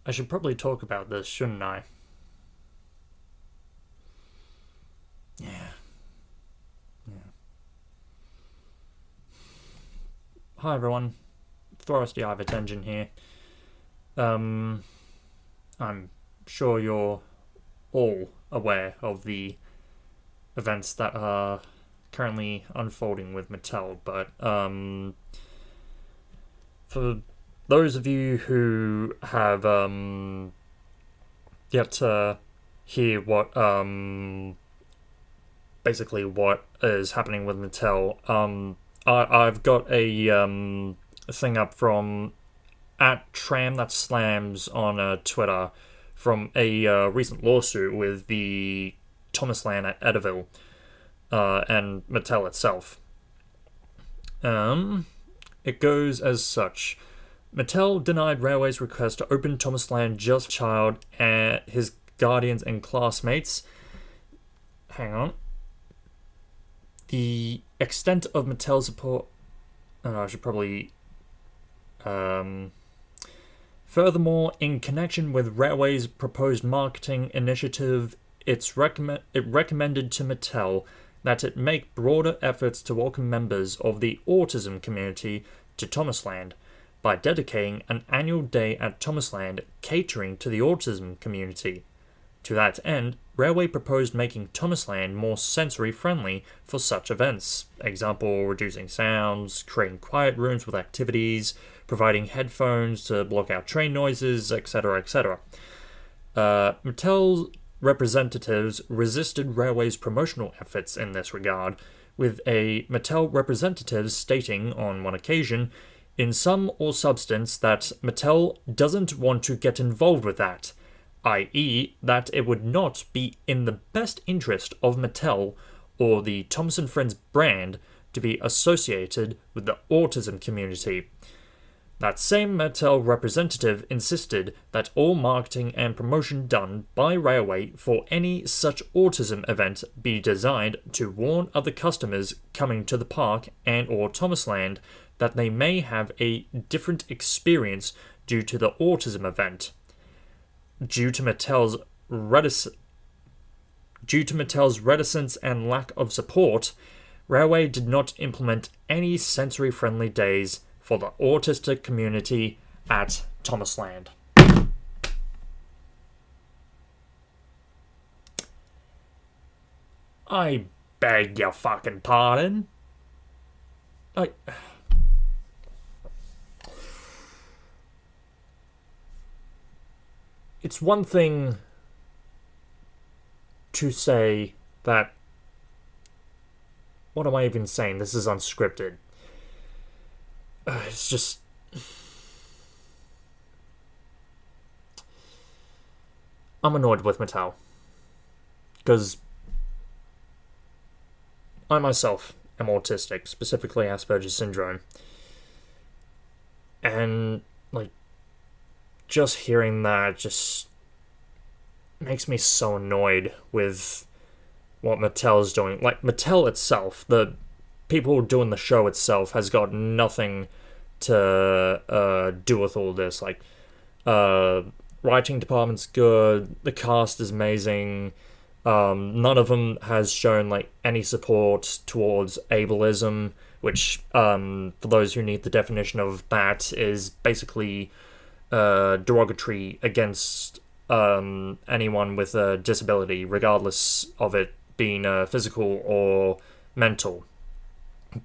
I should probably talk about this, shouldn't I? Yeah. Hi everyone, Forresty Eye Attention here. I'm sure you're all aware of the events that are currently unfolding with Mattel, but for those of you who have yet to hear what basically what is happening with Mattel, I've got a thing up from at Tram That Slams on Twitter from a recent lawsuit with the Thomas Land at Edaville and Mattel itself. It goes as such. Mattel denied Railway's request to open Thomas Land just child and his guardians and classmates. Hang on. The extent of Mattel's support. I should probably. Furthermore, in connection with Railway's proposed marketing initiative, it recommended to Mattel that it make broader efforts to welcome members of the autism community to Thomasland by dedicating an annual day at Thomasland catering to the autism community. To that end, Railway proposed making Thomasland more sensory-friendly for such events. Example, reducing sounds, creating quiet rooms with activities, providing headphones to block out train noises, etc., etc. Mattel's representatives resisted Railway's promotional efforts in this regard, with a Mattel representative stating on one occasion, in sum or substance, that Mattel doesn't want to get involved with that, i.e. that it would not be in the best interest of Mattel or the Thomas & Friends brand to be associated with the autism community. That same Mattel representative insisted that all marketing and promotion done by Railway for any such autism event be designed to warn other customers coming to the park and or Thomasland that they may have a different experience due to the autism event. Due to Mattel's reticence and lack of support, Railway did not implement any sensory-friendly days for the autistic community at Thomasland. I beg your fucking pardon. It's one thing to say that. What am I even saying? This is unscripted. It's just. I'm annoyed with Mattel. Because I myself am autistic, specifically Asperger's syndrome. And, just hearing that just makes me so annoyed with what Mattel's doing. Mattel itself, the people doing the show itself, has got nothing to do with all this. Writing department's good, the cast is amazing, none of them has shown, any support towards ableism, which, for those who need the definition of that, is basically derogatory against anyone with a disability, regardless of it being physical or mental.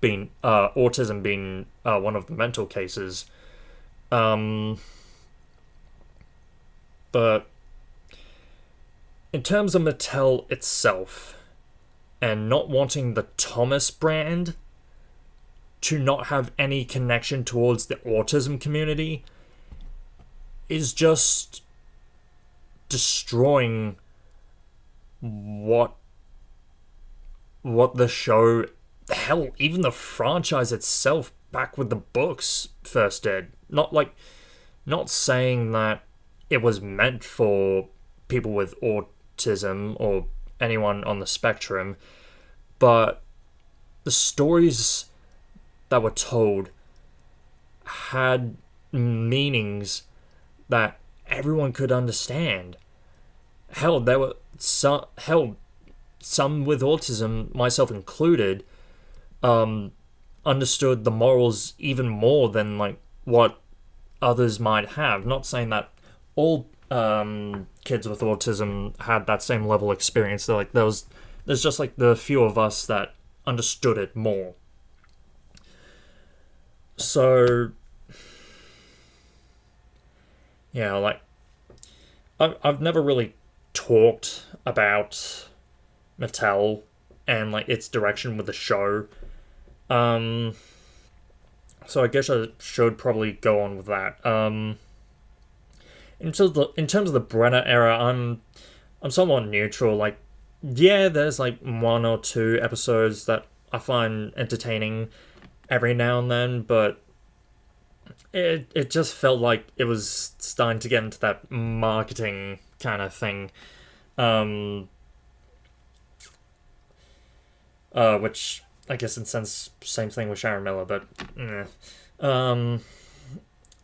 Autism being one of the mental cases. But in terms of Mattel itself, and not wanting the Thomas brand to not have any connection towards the autism community, is just destroying what the show, hell, even the franchise itself back with the books first did. Not saying that it was meant for people with autism or anyone on the spectrum, but the stories that were told had meanings that everyone could understand. Hell, there were some with autism, myself included, understood the morals even more than like what others might have. Not saying that all kids with autism had that same level of experience. They're like there's just like the few of us that understood it more. So yeah, like I've never really talked about Mattel and like its direction with the show. So I guess I should probably go on with that. In terms of the Brenner era, I'm somewhat neutral. Like, yeah, there's like one or two episodes that I find entertaining every now and then, but it just felt like it was starting to get into that marketing kind of thing. Which I guess in a sense, same thing with Sharon Miller, but then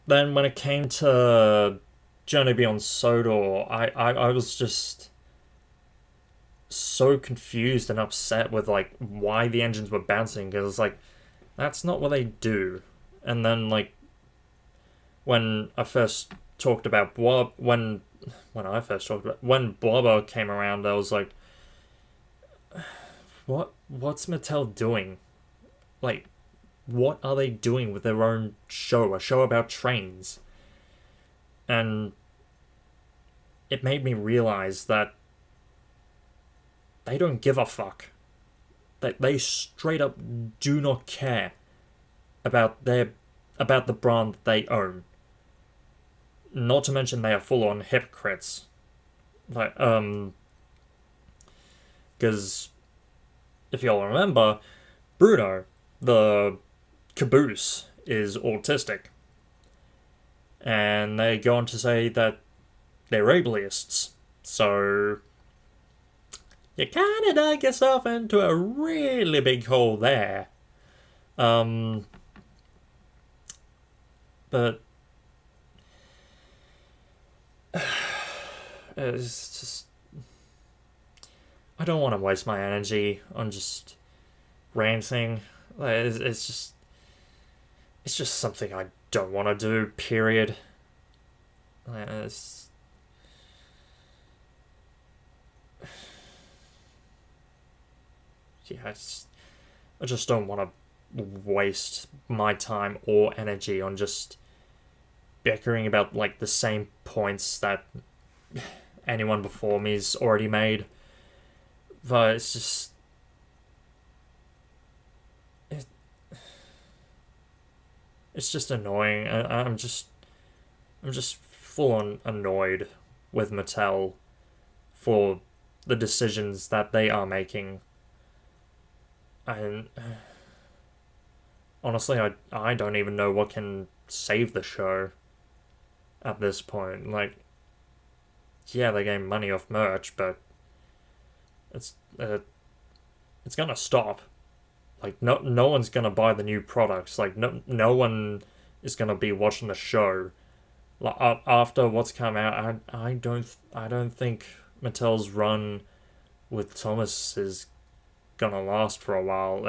when it came to Journey Beyond Sodor, I was just so confused and upset with like why the engines were bouncing, because it's like that's not what they do. And then like when I first talked about when Blobber came around, I was like, what's Mattel doing? Like, what are they doing with their own show? A show about trains. And it made me realize that they don't give a fuck. That they straight up do not care about the brand that they own. Not to mention they are full on hypocrites. Like, because if y'all remember, Bruno, the caboose, is autistic. And they go on to say that they're ableists. So you kind of dug yourself into a really big hole there. But it's just, I don't want to waste my energy on just ranting. It's just something I don't want to do, period. It's, yeah, I just don't want to waste my time or energy on just bickering about like the same points that anyone before me's already made. But it's just it's just annoying. I'm just full on annoyed with Mattel for the decisions that they are making. And honestly, I don't even know what can save the show at this point. Like, yeah, they gain money off merch, but it's gonna stop. Like, no one's gonna buy the new products. Like, no one is gonna be watching the show. Like, after what's come out, I don't think Mattel's run with Thomas is gonna last for a while.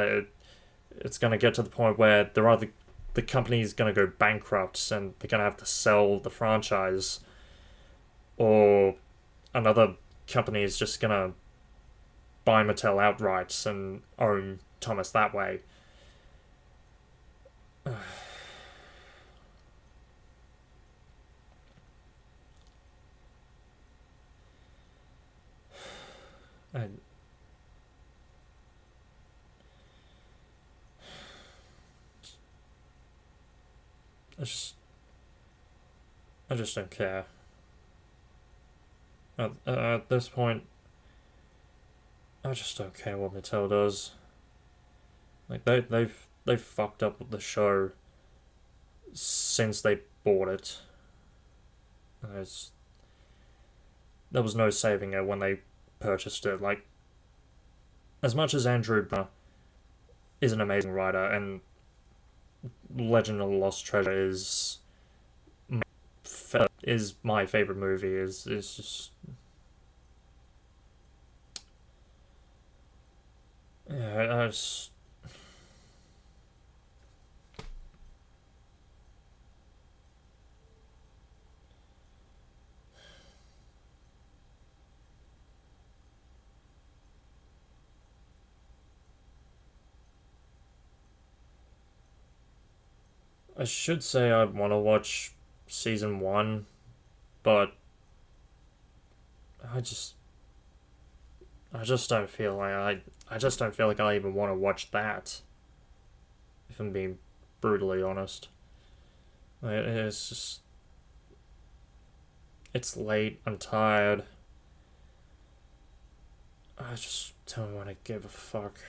It's gonna get to the point where the company's gonna go bankrupt and they're gonna have to sell the franchise, or another company is just gonna buy Mattel outright and own Thomas that way. And I just don't care. At this point, I just don't care what Mattel does. Like they've fucked up with the show since they bought it. There was no saving it when they purchased it. Like, as much as Andrew is an amazing writer and Legend of the Lost Treasure is is my favorite movie. Is just yeah. I should say I want to watch season one, but I just I just don't feel like I just don't feel like I even want to watch that. If I'm being brutally honest, it's just it's late. I'm tired. I just don't want to give a fuck.